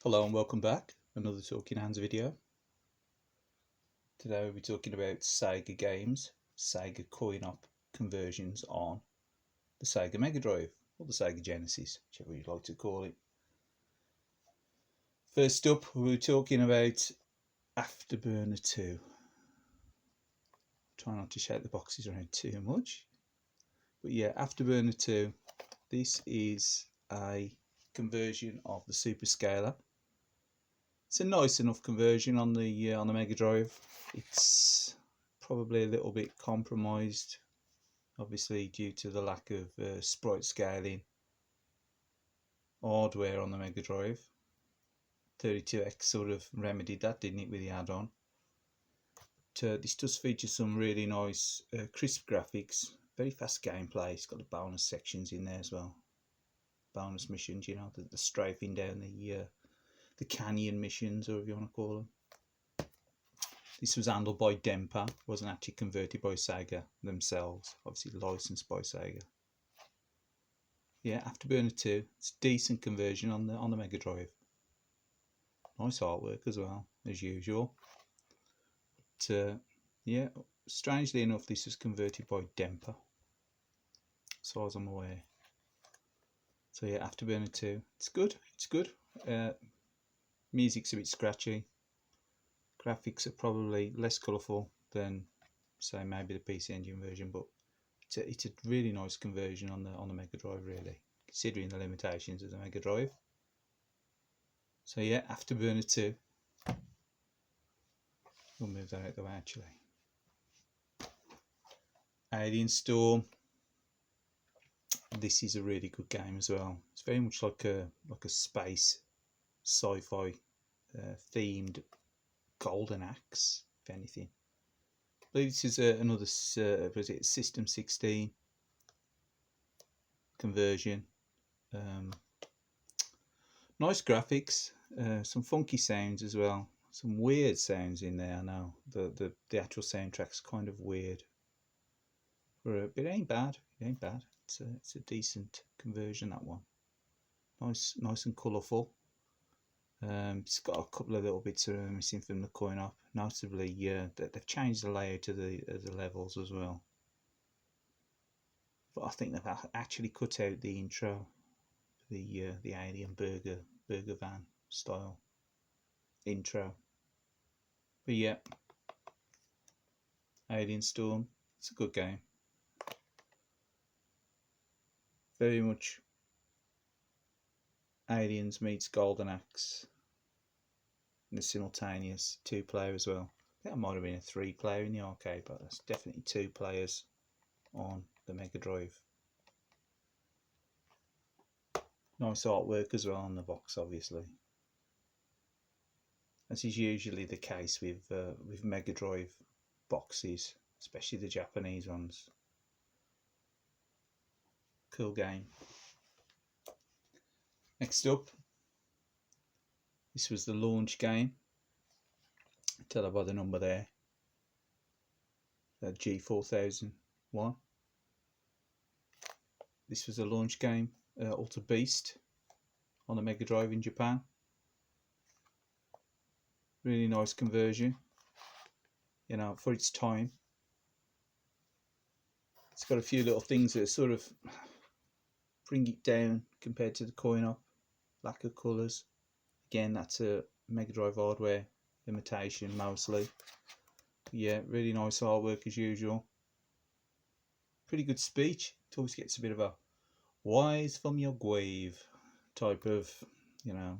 Hello and welcome back. Another Talking Hands video. Today we'll be talking about SEGA games, SEGA coin-op conversions on the SEGA MegaDrive or the SEGA Genesis, whichever you'd like to call it. First up, we're talking about Afterburner 2. Try not to shake the boxes around too much. But yeah, Afterburner 2. This is a conversion of the Super Scaler. It's a nice enough conversion on the MegaDrive. It's probably a little bit compromised, obviously due to the lack of sprite scaling hardware on the MegaDrive. 32X sort of remedied that, didn't it, with the add-on. But this does feature some really nice crisp graphics, very fast gameplay. It's got the bonus sections in there as well. Bonus missions, you know, the strafing down the canyon missions, or whatever you want to call them. This was handled by Dempa, wasn't actually converted by SEGA themselves, obviously licensed by SEGA. Yeah, Afterburner 2, it's a decent conversion on the MegaDrive. Nice artwork as well, as usual. But yeah, strangely enough, this was converted by Dempa, as far as I'm aware. So yeah, Afterburner 2, it's good. Music's a bit scratchy. Graphics are probably less colourful than, say, maybe the PC Engine version, but it's a really nice conversion on the MegaDrive, really, considering the limitations of the MegaDrive. So yeah, Afterburner 2. We'll move that out the way actually. Alien Storm. This is a really good game as well. It's very much like a space sci-fi themed Golden Axe, if anything. I believe this is another was it System 16 conversion. Nice graphics, some funky sounds as well, some weird sounds in there. I know the actual soundtrack's kind of weird, but it ain't bad. It's a decent conversion, that one. Nice and colourful. It's got a couple of little bits missing from the coin-op. Notably, they've changed the layout of the levels as well. But I think they've actually cut out the intro, the alien burger van style intro. But yeah, Alien Storm, it's a good game. Very much Aliens meets Golden Axe in a simultaneous 2-player as well. I think it might have been a 3-player in the arcade, but that's definitely 2 players on the MegaDrive. Nice artwork as well on the box, obviously. As is usually the case with MegaDrive boxes, especially the Japanese ones. Cool game. Next up, this was the launch game. Tell her by the number there. G4001. This was a launch game, Alter Beast, on the MegaDrive in Japan. Really nice conversion, you know, for its time. It's got a few little things that sort of bring it down compared to the coin-op. Lack of colours. Again, that's a MegaDrive hardware limitation mostly. Yeah, really nice artwork as usual. Pretty good speech. It always gets a bit of a wise from your grave type of, you know,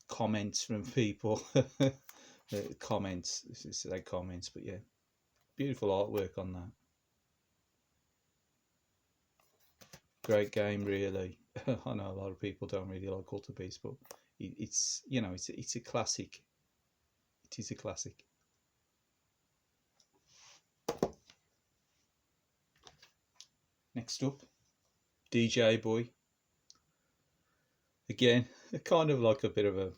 comments from people. Comments. This is like comments, but yeah, beautiful artwork on that. Great game, really. I know a lot of people don't really like Alter Beast, but it's, you know, it's a classic. It is a classic. Next up, DJ Boy. Again, kind of like a bit of a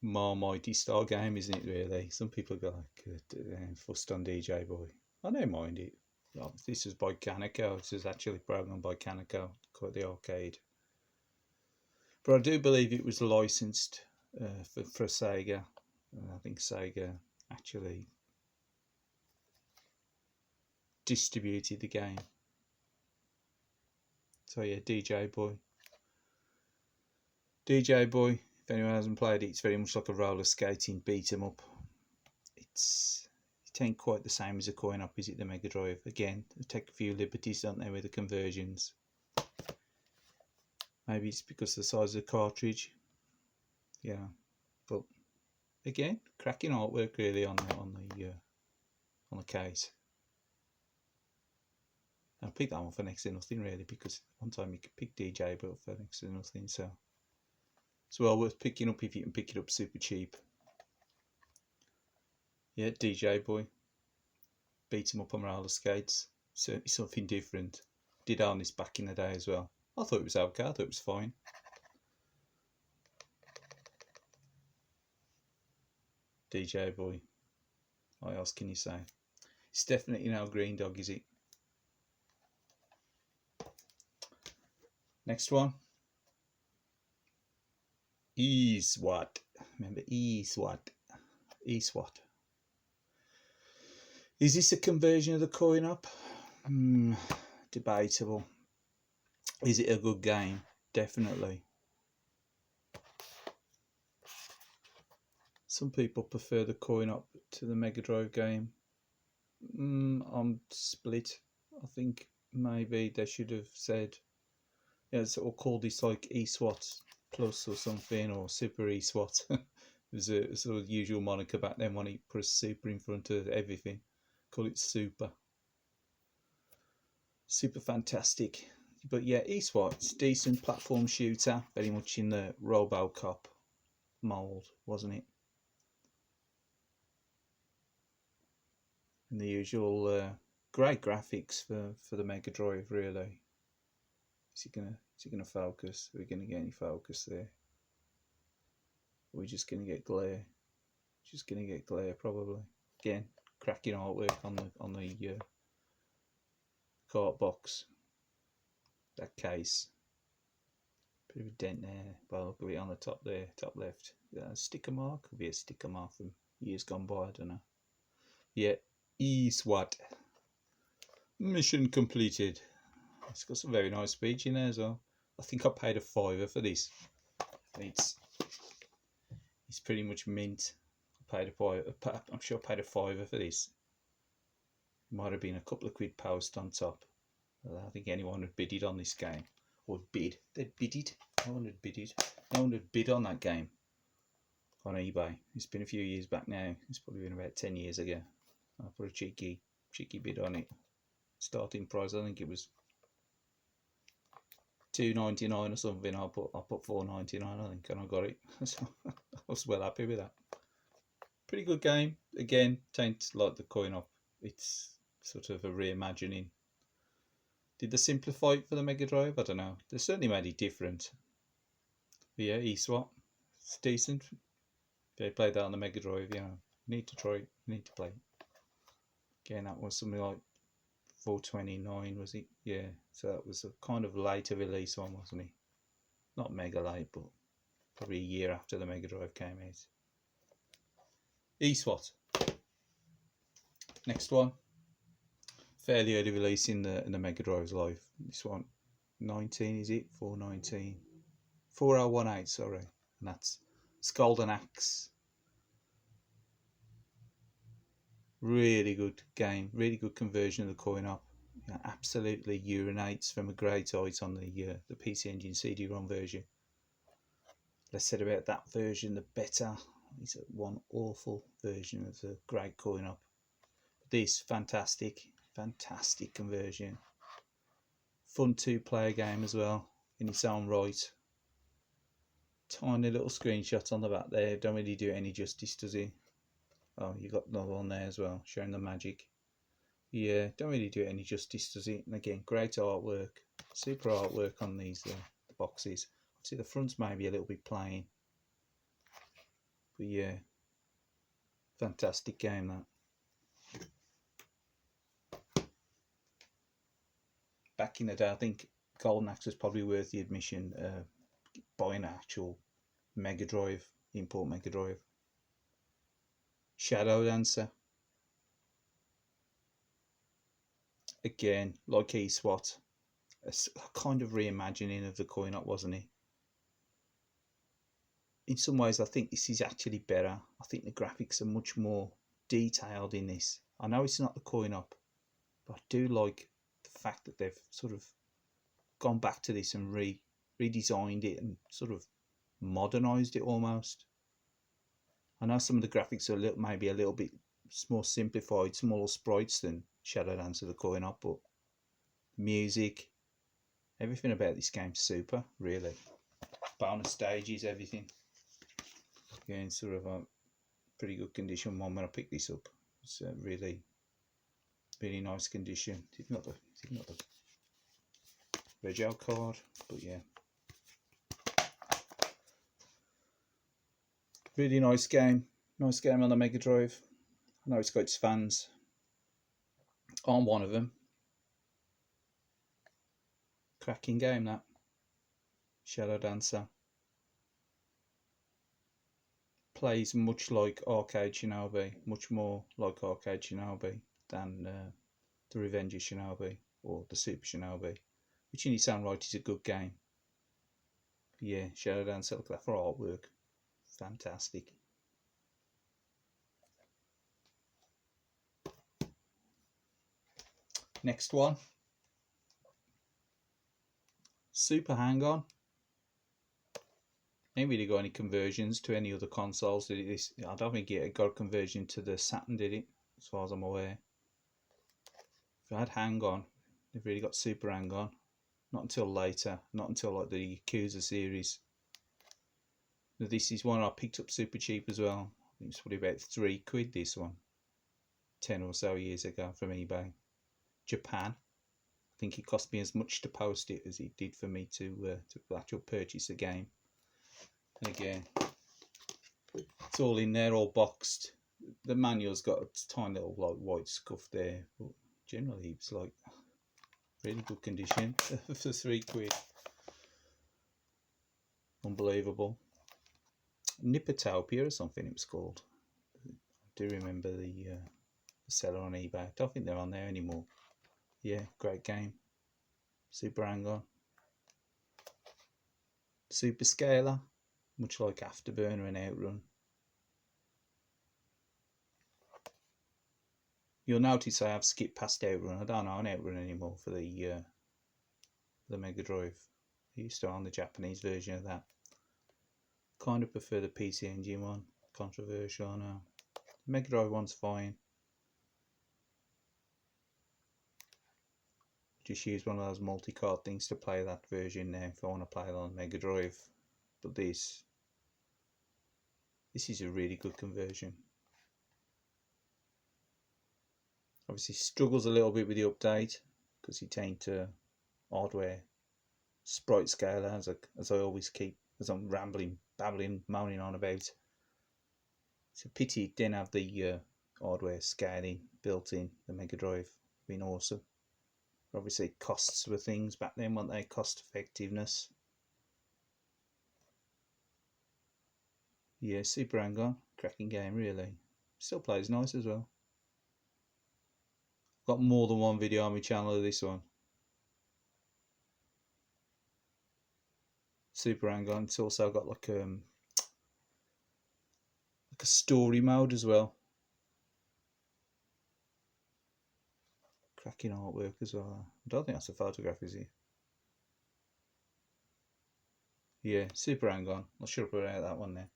Marmite style game, isn't it, really? Some people go like, fussed on DJ Boy. I don't mind it. Well, this is by Kaneko. This is actually programmed by Kaneko, quite the arcade. But I do believe it was licensed for SEGA. I think SEGA actually distributed the game. So yeah, DJ Boy. If anyone hasn't played it, it's very much like a roller skating beat 'em up. It ain't quite the same as a coin op, is it? The Mega Drive. Again, they take a few liberties, don't they, with the conversions. Maybe it's because of the size of the cartridge. Yeah, but again, cracking artwork really on the case. I picked that one for next to nothing really, because one time you could pick DJ but for next to nothing, so it's well worth picking up if you can pick it up super cheap. Yeah, DJ Boy. Beat him up on roller skates. Certainly something different. Did own this back in the day as well. I thought it was okay, I thought it was fine. DJ Boy. What else can you say? It's definitely no Green Dog, is it? Next one. ESWAT. Remember ESWAT. ESWAT. Is this a conversion of the coin op? Debatable. Is it a good game? Definitely. Some people prefer the coin op to the Mega Drive game. I'm split. I think maybe they should have said, yeah, or called this like eSWAT Plus or something, or Super eSWAT. It was a sort of usual moniker back then when he put a super in front of everything. Call it Super. Super fantastic. But yeah, eSWAT, it's a decent platform shooter, very much in the RoboCop mould, wasn't it? And the usual great graphics for the Mega Drive, really. Is it gonna focus? Are we gonna get any focus there? We're just gonna get glare. Just gonna get glare probably. Again, cracking artwork on the cart box. That case. Bit of a dent there. Well, look at it on the top there, top left. A sticker mark? Could be a sticker mark from years gone by, I don't know. Yeah, eSWAT. Mission completed. It's got some very nice speech in there as well. I think I paid a £5 for this. It's pretty much mint. I'm sure I paid a £5 for this. Might have been a couple of quid post on top. I don't think anyone had bidded on this game. Or bid. They'd bidded. No one had bidded. No one had bid on that game on eBay. It's been a few years back now. It's probably been about 10 years ago. I put a cheeky bid on it. Starting price, I think it was $2.99 or something. I put $4.99, I think, and I got it. So I was well happy with that. Pretty good game. Again, tain't like the coin op. It's sort of a reimagining. Did they simplify it for the Mega Drive? I don't know. They certainly made it different. But yeah, eSWAT. It's decent. If they played that on the Mega Drive, you know, you need to try it. You need to play it. Again, that was something like 429, was it? Yeah, so that was a kind of later release one, wasn't it? Not mega late, but probably a year after the Mega Drive came out. eSWAT. Next one. Fairly early release in the Mega Drive's life. This one, 19, is it? 419. 4018, sorry. And that's Golden Axe. Really good game, really good conversion of the coin op. You know, absolutely urinates from a great height on the PC Engine CD-ROM version. Less said about that version, the better. It's one awful version of the great coin op. But this fantastic conversion. Fun two-player game as well in its own right. Tiny little screenshot on the back there. Don't really do it any justice, does it? Oh, you got another one there as well, showing the magic. Yeah, don't really do it any justice, does it? And again, great artwork, super artwork on these boxes. Obviously, the front's maybe a little bit plain, but yeah, fantastic game that. Back in the day, I think Golden Axe was probably worth the admission. buy an actual MegaDrive, import MegaDrive. Shadow Dancer. Again, like eSWAT, a kind of reimagining of the coin-op, wasn't it? In some ways, I think this is actually better. I think the graphics are much more detailed in this. I know it's not the coin-op, but I do like the fact that they've sort of gone back to this and redesigned it and sort of modernized it almost. I know some of the graphics are maybe a little bit more simplified, smaller sprites than Shadow Dancer the coin-op, but music, everything about this game's super, really. Bonus stages, everything. Again, sort of a pretty good condition one when I picked this up. It's a really nice condition. It's not the Rego card, but yeah. Really nice game. Nice game on the MegaDrive. I know it's got its fans. I'm one of them. Cracking game, that. Shadow Dancer. Plays much like Arcade Shinobi. Much more like Arcade Shinobi than the Revenge of Shinobi or the Super Shinobi, which in its own right is a good game. But yeah, Shadow Dancer, look at that for artwork. Fantastic. Next one. Super Hang-On. Ain't really got any conversions to any other consoles, did it? I don't think it got a conversion to the Saturn, did it? As far as I'm aware. If I had Hang-On, they've really got Super Hang-On. Not until later. Not until like the Yakuza series. Now, this is one I picked up super cheap as well. I think it's probably about £3 this one. 10 or so years ago from eBay. Japan. I think it cost me as much to post it as it did for me to actually purchase the game. And again, it's all in there, all boxed. The manual's got a tiny little like white scuff there, but generally it's like really good condition for £3. Unbelievable. Nipotopia or something it was called. I do remember the seller on eBay. I don't think they're on there anymore. Yeah, great game. Super Hang-On. Super Scaler, much like Afterburner and Outrun. You'll notice I have skipped past Outrun. I don't own Outrun anymore for the MegaDrive. I used to own the Japanese version of that. Kind of prefer the PC Engine one. Controversial, I know. The MegaDrive one's fine. Just use one of those multi-card things to play that version now if I want to play it on MegaDrive. But this is a really good conversion. Obviously struggles a little bit with the update because it ain't hardware sprite scaler as I always keep, as I'm babbling, moaning on about. It's a pity it didn't have the hardware scaling built in. The MegaDrive been awesome. Obviously costs were things back then, weren't they? Cost effectiveness. Yeah, Super Hang-On, cracking game really. Still plays nice as well. Got more than one video on my channel of this one. Super Hang-On. It's also got like a story mode as well. Cracking artwork as well. I don't think that's a photograph, is it? Yeah, Super Hang-On. I should have put out that one there.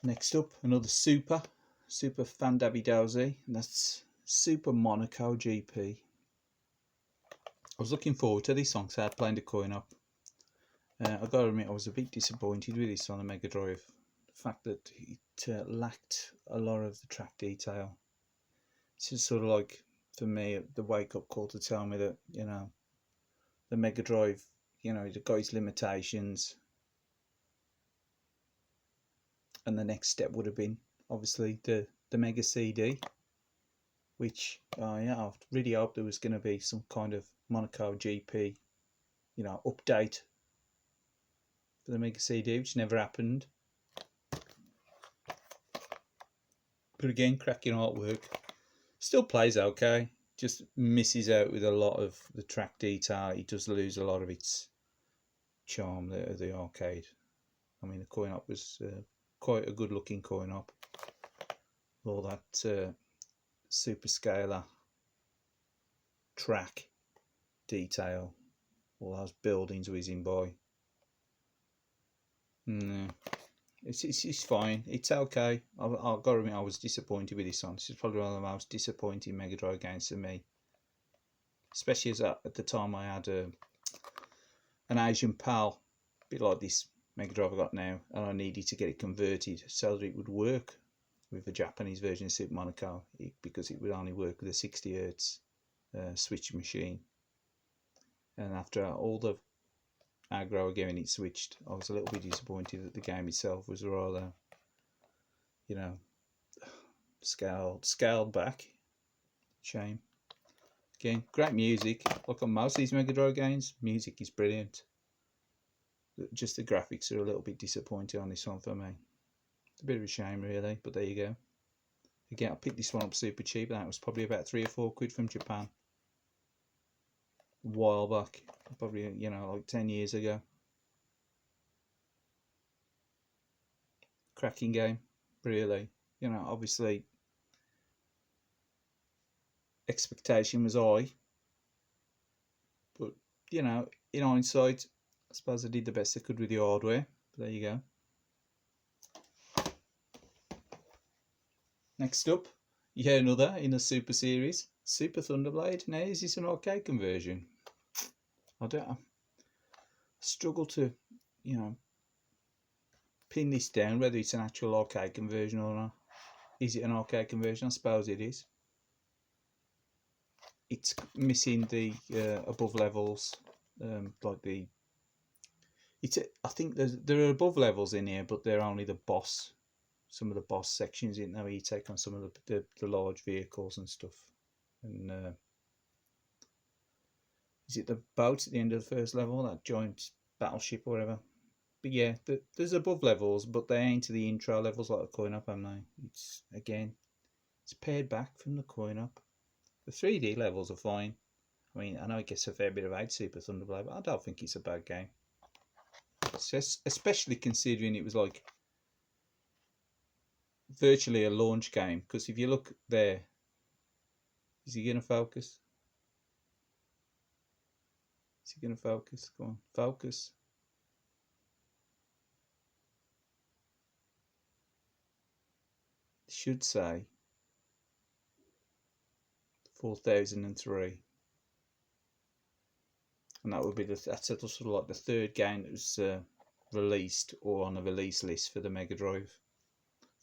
Next up, another Super Fan-Dabby-Dowsy, and that's Super Monaco GP. I was looking forward to this one because I had played the coin-op. I gotta admit, I was a bit disappointed with this on the MegaDrive. The fact that it lacked a lot of the track detail. It's just sort of like, for me, the wake-up call to tell me that, you know, the MegaDrive, you know, it got its limitations. And the next step would have been, obviously, the Mega CD, which, yeah, I really hoped there was going to be some kind of Monaco GP update for the Mega CD, which never happened. But again, cracking artwork. Still plays okay. Just misses out with a lot of the track detail. It does lose a lot of its charm, the arcade. I mean, the coin-op was quite a good-looking coin-op. All that super scalar track detail, all those buildings whizzing by. No, it's fine. It's okay. I've got to admit, I was disappointed with this one. This is probably one of the most disappointing Mega Drive games for me, especially as at the time I had an Asian pal, a bit like this Mega Drive I got now, and I needed to get it converted so that it would work with the Japanese version of Super Monaco, because it would only work with a 60 Hz switch machine. And after all the aggro again it switched, I was a little bit disappointed that the game itself was rather, scaled back. Shame. Again, great music. Like on most of these Mega Drive games, music is brilliant. Just the graphics are a little bit disappointing on this one for me. It's a bit of a shame really, but there you go. Again, I picked this one up super cheap. That was probably about £3 or £4 from Japan. A while back, probably like 10 years ago. Cracking game, really. Obviously expectation was high, but in hindsight, I suppose I did the best I could with the hardware. But there you go. Next up, another in the Super series, Super Thunderblade. Now, is this an arcade conversion? I struggle to, pin this down, whether it's an actual arcade conversion or not. Is it an arcade conversion? I suppose it is. It's missing the above levels, like the. I think there are above levels in here, but they're only the boss. Some of the boss sections in there where you take on some of the large vehicles and stuff. And is it the boat at the end of the first level, that giant battleship or whatever? But yeah, there's above levels, but they ain't to the intro levels like the coin-op, am they? It's pared back from the coin-op. The 3D levels are fine. I mean, I know it gets a fair bit of hate, Super Thunderblade, but I don't think it's a bad game. Especially considering it was like virtually a launch game. Because if you look there, is he going to focus? Is he going to focus? Go on, focus. It should say 4003. And that would be that's sort of like the third game that was released or on a release list for the Mega Drive.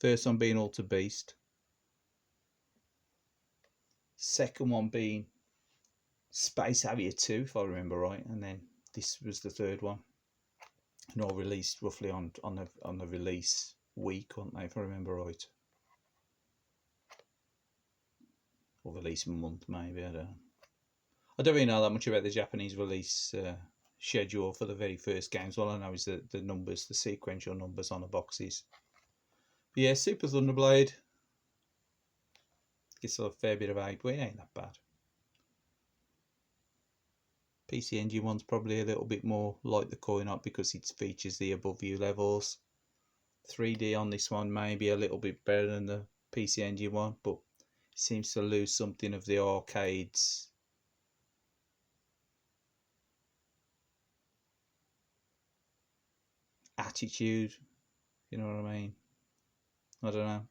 First one being Alter Beast. Second one being Space Harrier 2, if I remember right, and then this was the third one. And all released roughly on the release week, weren't they, if I remember right? Or release month, maybe, I don't know. I don't really know that much about the Japanese release schedule for the very first games. All I know is the numbers, the sequential numbers on the boxes. But yeah, Super Thunderblade gets a fair bit of hate, but it ain't that bad. PC Engine one's probably a little bit more like the coin-op because it features the above view levels. 3D on this one may be a little bit better than the PC Engine one, but it seems to lose something of the arcade's attitude. You know what I mean? I don't know.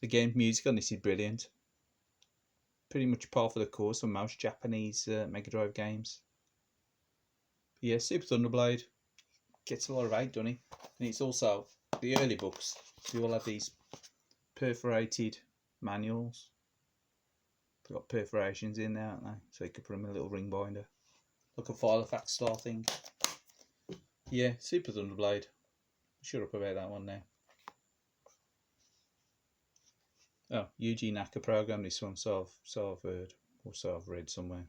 Again, music on this is brilliant. Pretty much par for the course for most Japanese Mega Drive games. But yeah, Super Thunderblade gets a lot of hate, doesn't he? And it's also the early books. They all have these perforated manuals. They've got perforations in there, haven't they? So you could put them in a little ring binder, like a Filofax style thing. Yeah, Super Thunderblade. Shut up about that one now. Oh, Yuji Naka programmed this one, so I've heard, or so I've read somewhere.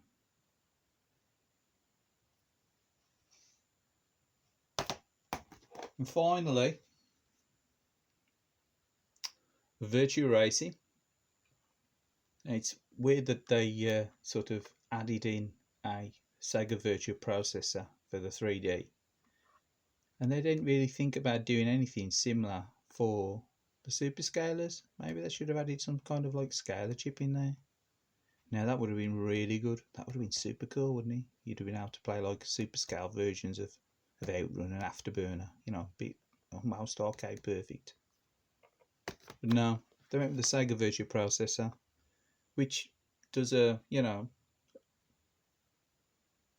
And finally, Virtua Racing. It's weird that they sort of added in a Sega Virtua processor for the 3D, and they didn't really think about doing anything similar for the Super Scalers. Maybe they should have added some kind of like scaler chip in there. Now that would have been really good. That would have been super cool, wouldn't it? You'd have been able to play like super scale versions of Outrun and Afterburner, you know, be almost arcade perfect. But no, they went with the Sega Virtua processor, which does a, you know,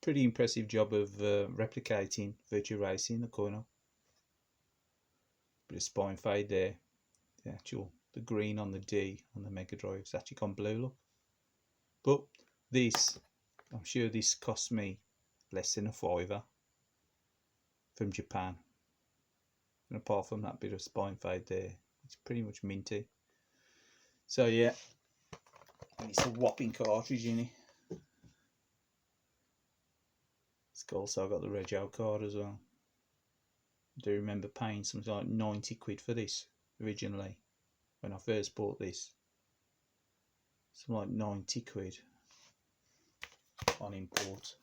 pretty impressive job of replicating Virtua Racing, the corner. Bit of spine fade there. The green on the D on the Mega Drive has actually gone blue, look. But this, I'm sure this cost me less than a £5 from Japan. And apart from that bit of spine fade there, it's pretty much minty. So yeah, and it's a whopping cartridge in it. It's also got the Rego card as well. I do remember paying something like 90 quid for this originally when I first bought this. Something like 90 quid on import.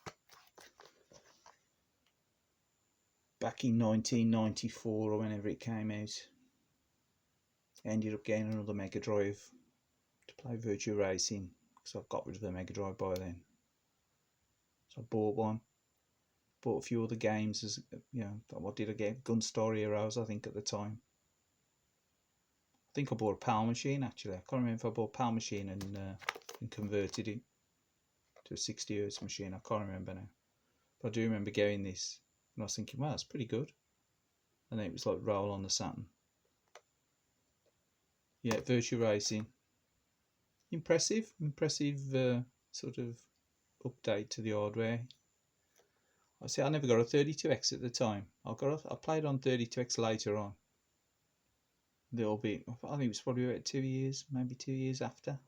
Back in 1994 or whenever it came out. I ended up getting another Mega Drive to play Virtua Racing because I got rid of the Mega Drive by then. So I bought one. Bought a few other games, as you know. What did I get? Gunstar Heroes, I think, at the time. I think I bought a PAL machine actually. I can't remember if I bought a PAL machine and converted it to a 60Hz machine. I can't remember now. But I do remember getting this and I was thinking, wow, that's pretty good. And then it was like Roll on the Saturn. Yeah, Virtua Racing. Impressive sort of update to the hardware. I see. I never got a 32X at the time. I played on 32X later on. Little bit. I think it was probably about 2 years, maybe 2 years after.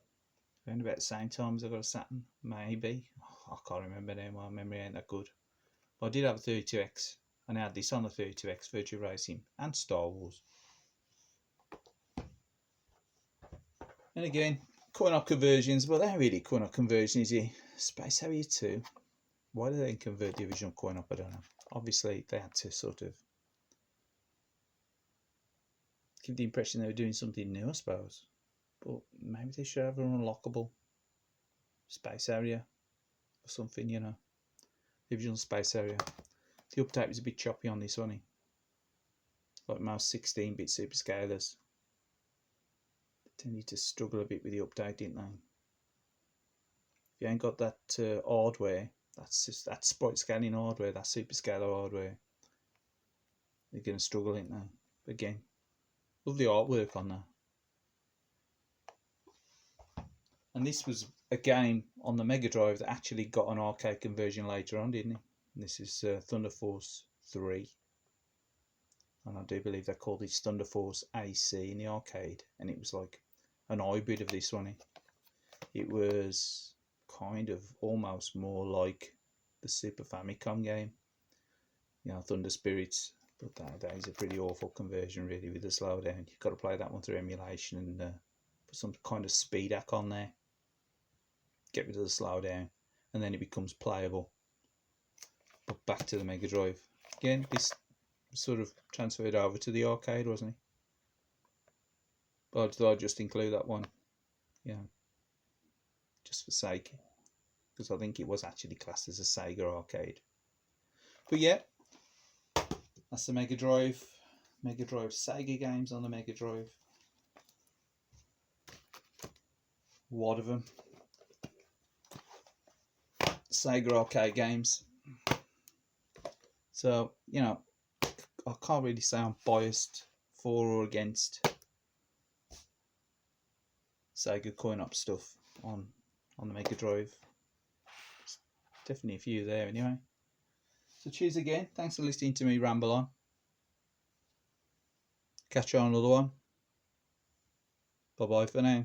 Around about the same time as I got a Saturn, maybe. I can't remember now. My memory ain't that good. But I did have a 32X, and I had this on the 32X, Virtua Racing and Star Wars. And again, coin-op conversions. Well, they're really coin-op conversions here. Space Harrier 2. Why did they convert the original coin-op? I don't know. Obviously, they had to sort of give the impression they were doing something new, I suppose. But maybe they should have an unlockable Space Area or something, you know. The original Space Area. The update was a bit choppy on this one. Like most 16-bit super scalers. They tended to struggle a bit with the update, didn't they? If you ain't got that hardware, that's just that sprite scanning hardware, that super scaler hardware, you're going to struggle, ain't they? But again, lovely artwork on that. And this was a game on the Mega Drive that actually got an arcade conversion later on, didn't it? And this is Thunder Force 3. And I do believe they called it Thunder Force AC in the arcade. And it was like an hybrid of this one. It was kind of almost more like the Super Famicom game. You know, Thunder Spirits. But that is a pretty awful conversion, really, with the slowdown. You've got to play that one through emulation and put some kind of speed hack on there. Get rid of the slowdown, and then it becomes playable. But back to the Mega Drive. Again, this sort of transferred over to the arcade, wasn't it? But I thought I'd just include that one, you know, just for sake, because I think it was actually classed as a Sega arcade. But yeah, that's the Mega Drive. Mega Drive Sega games on the Mega Drive. What of them? Sega arcade games. So, you know, I can't really say I'm biased for or against Sega coin-op stuff on the Mega Drive. There's definitely a few there anyway. So cheers again. Thanks for listening to me ramble on. Catch you on another one. Bye bye for now.